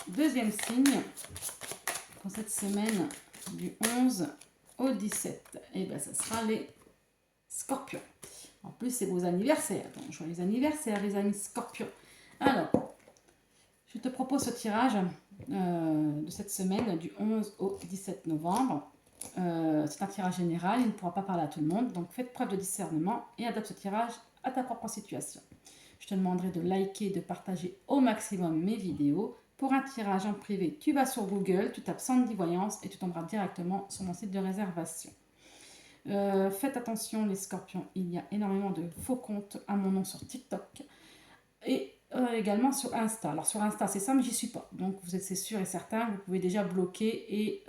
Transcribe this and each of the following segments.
Deuxième signe pour cette semaine du 11 au 17. Et bien, ça sera les Scorpions. En plus, c'est vos anniversaires. Donc, joyeux anniversaire, les amis Scorpions. Alors, je te propose ce tirage de cette semaine du 11 au 17 novembre. C'est un tirage général, il ne pourra pas parler à tout le monde. Donc, faites preuve de discernement et adapte ce tirage à ta propre situation. Je te demanderai de liker, de partager au maximum mes vidéos. Pour un tirage en privé, tu vas sur Google, tu tapes Sandy Voyance et tu tomberas directement sur mon site de réservation. Faites attention les scorpions, il y a énormément de faux comptes à mon nom sur TikTok et également sur Insta. Alors sur Insta c'est simple, j'y suis pas. Donc vous êtes sûr et certain, vous pouvez déjà bloquer et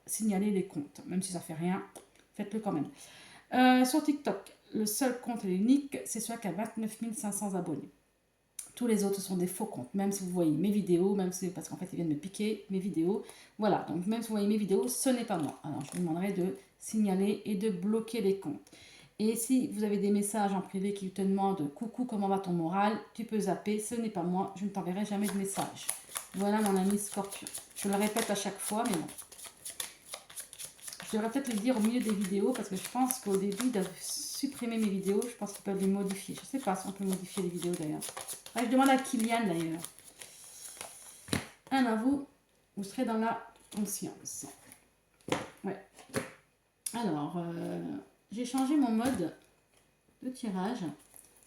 signaler les comptes. Même si ça fait rien, faites-le quand même. Sur TikTok, le seul compte et l'unique, c'est celui qui a 29 500 abonnés. Tous les autres sont des faux comptes, même si vous voyez mes vidéos, même si, parce qu'en fait ils viennent me piquer mes vidéos. Voilà, donc même si vous voyez mes vidéos, ce n'est pas moi. Alors je vous demanderai de signaler et de bloquer les comptes. Et si vous avez des messages en privé qui te demandent « Coucou, comment va ton moral ?» Tu peux zapper, ce n'est pas moi, je ne t'enverrai jamais de message. Voilà mon ami Scorpion. Je le répète à chaque fois, mais bon. Je devrais peut-être le dire au milieu des vidéos, parce que je pense qu'au début, ils doivent supprimer mes vidéos. Je pense qu'ils peuvent les modifier. Je ne sais pas si on peut modifier les vidéos d'ailleurs. Je demande à Kylian d'ailleurs. Un à vous, vous serez dans la conscience. Ouais. Alors, j'ai changé mon mode de tirage.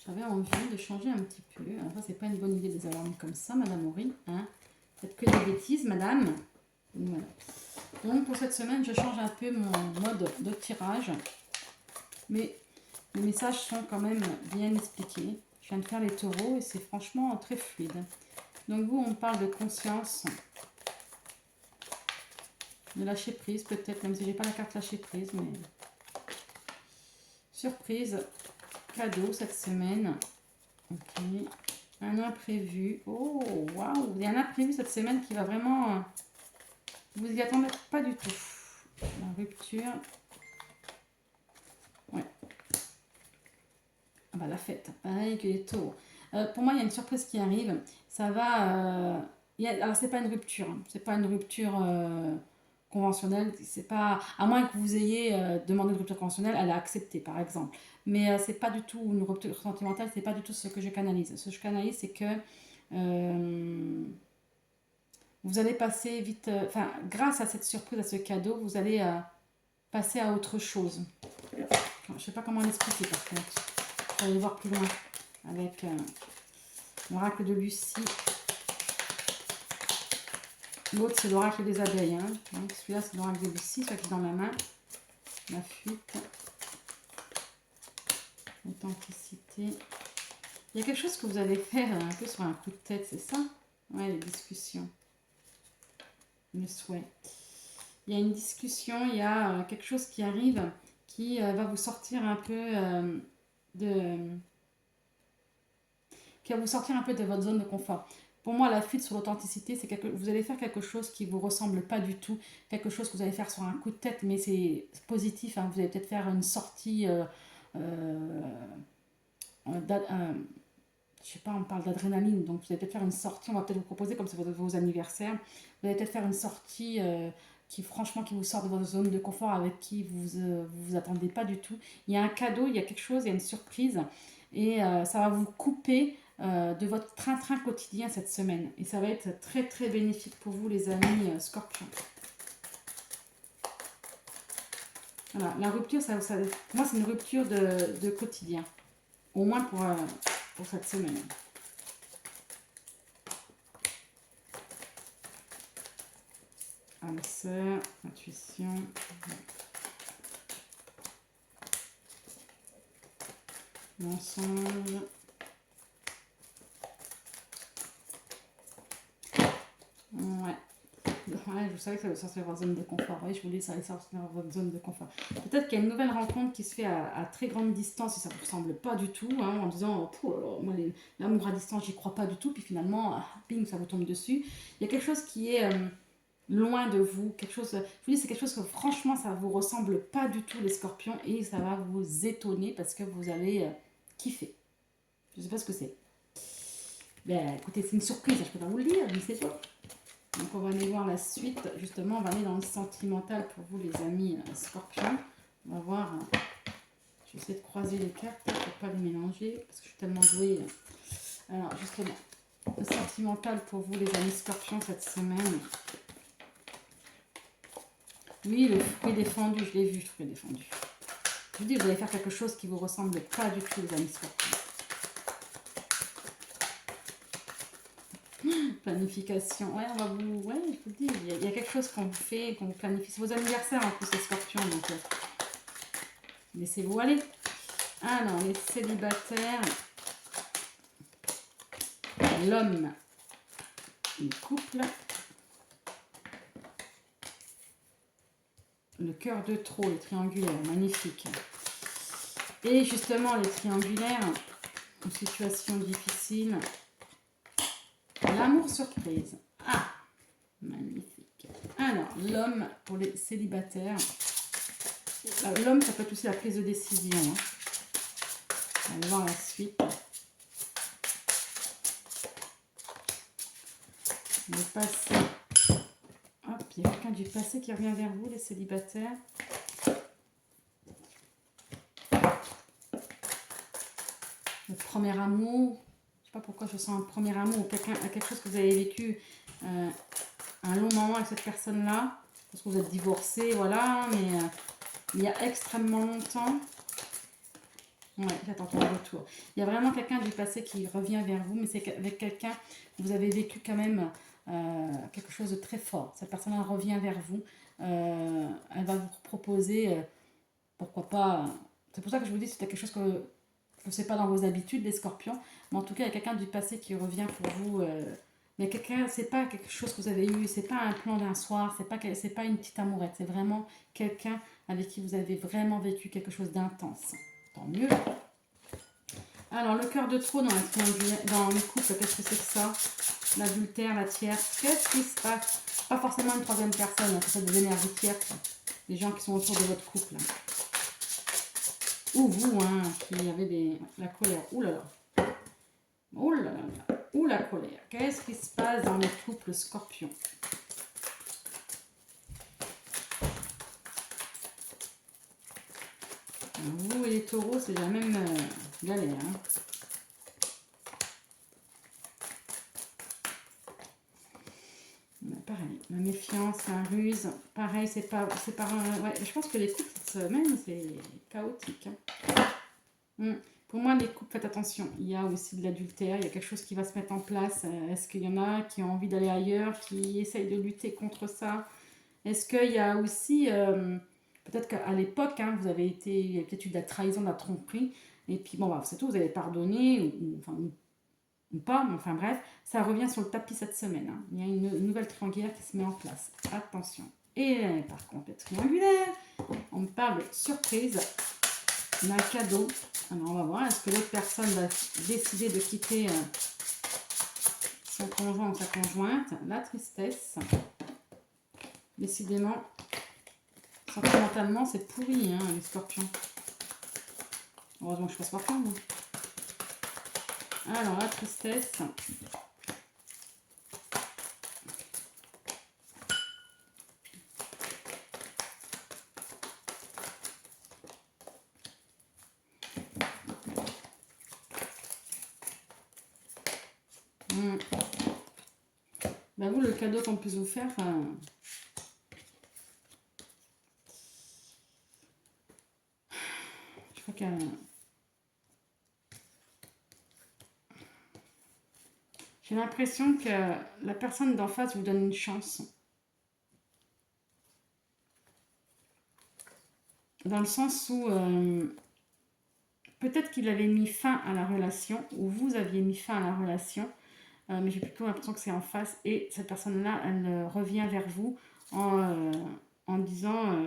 J'avais envie de changer un petit peu. Alors ça, c'est pas une bonne idée de les avoir mis comme ça, Madame Aury. Hein. Faites que des bêtises, Madame. Voilà. Donc, pour cette semaine, je change un peu mon mode de tirage. Mais les messages sont quand même bien expliqués. Je viens de faire les taureaux et c'est franchement très fluide. Donc vous, on parle de conscience, de lâcher prise peut-être, même si j'ai pas la carte lâcher prise, mais surprise, cadeau cette semaine. Ok, un imprévu. Oh, waouh, il y a un imprévu cette semaine qui va vraiment... vous y attendez pas du tout. La rupture. Ouais. Ah bah, la fête, pareil que les taureaux. Pour moi, il y a une surprise qui arrive. Ça va... alors, c'est pas une rupture. Hein. C'est pas une rupture conventionnelle. C'est pas... À moins que vous ayez demandé une rupture conventionnelle, elle a accepté, par exemple. Mais c'est pas du tout une rupture sentimentale. C'est pas du tout ce que je canalise. Ce que je canalise, c'est que... vous allez passer vite... Enfin, grâce à cette surprise, à ce cadeau, vous allez passer à autre chose. Je sais pas comment l'expliquer, par contre. On va aller voir plus loin avec l'oracle de Lucie. L'autre, c'est l'oracle des abeilles. Hein. Donc, celui-là, c'est l'oracle de Lucie, celui qui est dans la main. La fuite. L'authenticité. Il y a quelque chose que vous allez faire un peu sur un coup de tête, c'est ça? Ouais, les discussions. Le souhait. Il y a une discussion, il y a quelque chose qui arrive qui va vous sortir un peu qui va vous sortir un peu de votre zone de confort. Pour moi, la fuite sur l'authenticité, c'est que vous allez faire quelque chose qui ne vous ressemble pas du tout, quelque chose que vous allez faire sur un coup de tête, mais c'est positif. Hein. Vous allez peut-être faire une sortie, je sais pas, on parle d'adrénaline, donc vous allez peut-être faire une sortie, on va peut-être vous proposer, comme c'est vos anniversaires, vous allez peut-être faire une sortie qui franchement qui vous sort de votre zone de confort avec qui vous attendez pas du tout. Il y a un cadeau, il y a quelque chose, il y a une surprise et ça va vous couper de votre train-train quotidien cette semaine. Et ça va être très très bénéfique pour vous les amis scorpions. Voilà, la rupture, pour moi c'est une rupture de quotidien. Au moins pour cette semaine. Âme sœur, intuition. Mensonge. Ouais, je savais que ça allait sortir de votre zone de confort. Oui, je voulais que ça allait sortir de votre zone de confort. Peut-être qu'il y a une nouvelle rencontre qui se fait à très grande distance et ça ne vous ressemble pas du tout. Hein, en disant, moi, l'amour à distance, j'y crois pas du tout. Puis finalement, bing, ça vous tombe dessus. Il y a quelque chose qui est loin de vous. Quelque chose, je vous dis, c'est quelque chose que franchement, ça ne vous ressemble pas du tout, les scorpions. Et ça va vous étonner parce que vous allez kiffer. Je ne sais pas ce que c'est. Ben, écoutez, c'est une surprise, je peux pas vous le dire, je ne sais pas. Donc, on va aller voir la suite. Justement, on va aller dans le sentimental pour vous, les amis scorpions. On va voir. Je vais essayer de croiser les cartes pour ne pas les mélanger, parce que je suis tellement douée. Alors, justement, le sentimental pour vous, les amis scorpions, cette semaine. Oui, le fruit défendu, je l'ai vu, le fruit défendu. Je vous dis, vous allez faire quelque chose qui ne vous ressemble pas du tout, les amis scorpions. Planification, ouais, on va vous, ouais, je vous le dis, il y a quelque chose qu'on vous fait, qu'on vous planifie. C'est vos anniversaires en plus, les scorpions, donc laissez-vous aller. Alors, les célibataires, l'homme, le couple, le cœur de trop, les triangulaires, magnifique. Et justement, les triangulaires, une situation difficile, l'amour surprise. Ah, magnifique. Alors, l'homme pour les célibataires. L'homme, ça peut être aussi la prise de décision. Hein. On va voir la suite. Le passé. Hop, il y a quelqu'un du passé qui revient vers vous, les célibataires. Le premier amour. Je ne sais pas pourquoi je sens un premier amour ou quelque chose que vous avez vécu un long moment avec cette personne-là. Parce que vous êtes divorcé, voilà, mais il y a extrêmement longtemps. Ouais, j'attends ton retour. Il y a vraiment quelqu'un du passé qui revient vers vous, mais c'est avec quelqu'un que vous avez vécu quand même quelque chose de très fort. Cette personne-là revient vers vous. Elle va vous proposer, pourquoi pas... C'est pour ça que je vous dis, c'était quelque chose que c'est pas dans vos habitudes, les scorpions. Mais en tout cas, il y a quelqu'un du passé qui revient pour vous. Mais quelqu'un, c'est pas quelque chose que vous avez eu, c'est pas un plan d'un soir, c'est pas une petite amourette. C'est vraiment quelqu'un avec qui vous avez vraiment vécu quelque chose d'intense. Tant mieux. Alors, le cœur de trop dans le couple, qu'est-ce que c'est que ça? L'adultère, la tierce, qu'est-ce qui se passe? Pas forcément une troisième personne, hein, c'est des énergies tierces, des gens qui sont autour de votre couple. Ou vous, hein, qui avez la colère. Ouh là là. Ouh là là. Ouh la colère. Qu'est-ce qui se passe dans le couple scorpion? Vous et les taureaux, c'est la même galère. Hein. Pareil, la méfiance, la ruse, pareil, c'est pas ouais, je pense que les couples cette semaine, c'est chaotique. Hein. Pour moi, les couples, faites attention. Il y a aussi de l'adultère, il y a quelque chose qui va se mettre en place. Est-ce qu'il y en a qui ont envie d'aller ailleurs, qui essayent de lutter contre ça? Est-ce qu'il y a aussi, peut-être qu'à l'époque, hein, vous avez été, il y a peut-être eu de la trahison, de la tromperie, et puis bon, bah, c'est tout, vous avez pardonné, ou pas, mais enfin bref, ça revient sur le tapis cette semaine. Hein. Il y a une nouvelle triangulaire qui se met en place. Attention. Et par contre, le triangulaire, on me parle de surprise, d'un cadeau. Alors on va voir, est-ce que l'autre personne va décider de quitter son conjoint ou sa conjointe? La tristesse. Décidément, sentimentalement, c'est pourri, hein, les scorpions. Heureusement que je ne suis pas scorpion, moi. Alors, la tristesse. Ben vous, le cadeau qu'on puisse vous faire, je crois qu'il y a... J'ai l'impression que la personne d'en face vous donne une chance. Dans le sens où peut-être qu'il avait mis fin à la relation, ou vous aviez mis fin à la relation, mais j'ai plutôt l'impression que c'est en face, et cette personne-là, elle revient vers vous en disant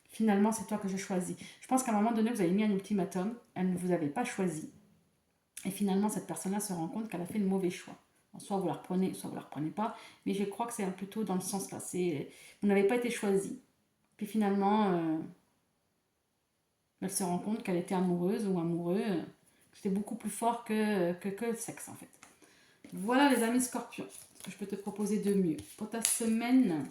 finalement c'est toi que je choisis. Je pense qu'à un moment donné, vous avez mis un ultimatum, elle ne vous avait pas choisi, et finalement cette personne-là se rend compte qu'elle a fait le mauvais choix. Soit vous la reprenez, soit vous la reprenez pas, mais je crois que c'est plutôt dans le sens là, vous n'avez pas été choisi. Puis finalement, elle se rend compte qu'elle était amoureuse ou amoureux, que c'était beaucoup plus fort que le sexe en fait. Voilà les amis scorpions, ce que je peux te proposer de mieux pour ta semaine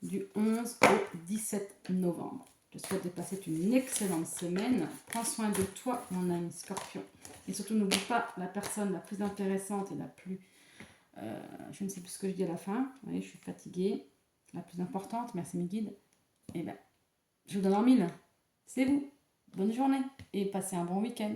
du 11 au 17 novembre. Je souhaite de passer une excellente semaine. Prends soin de toi, mon ami scorpion. Et surtout, n'oublie pas la personne la plus intéressante et la plus... je ne sais plus ce que je dis à la fin. Oui, je suis fatiguée. La plus importante, merci mes guides. Et bien, je vous donne en mille. C'est vous. Bonne journée et passez un bon week-end.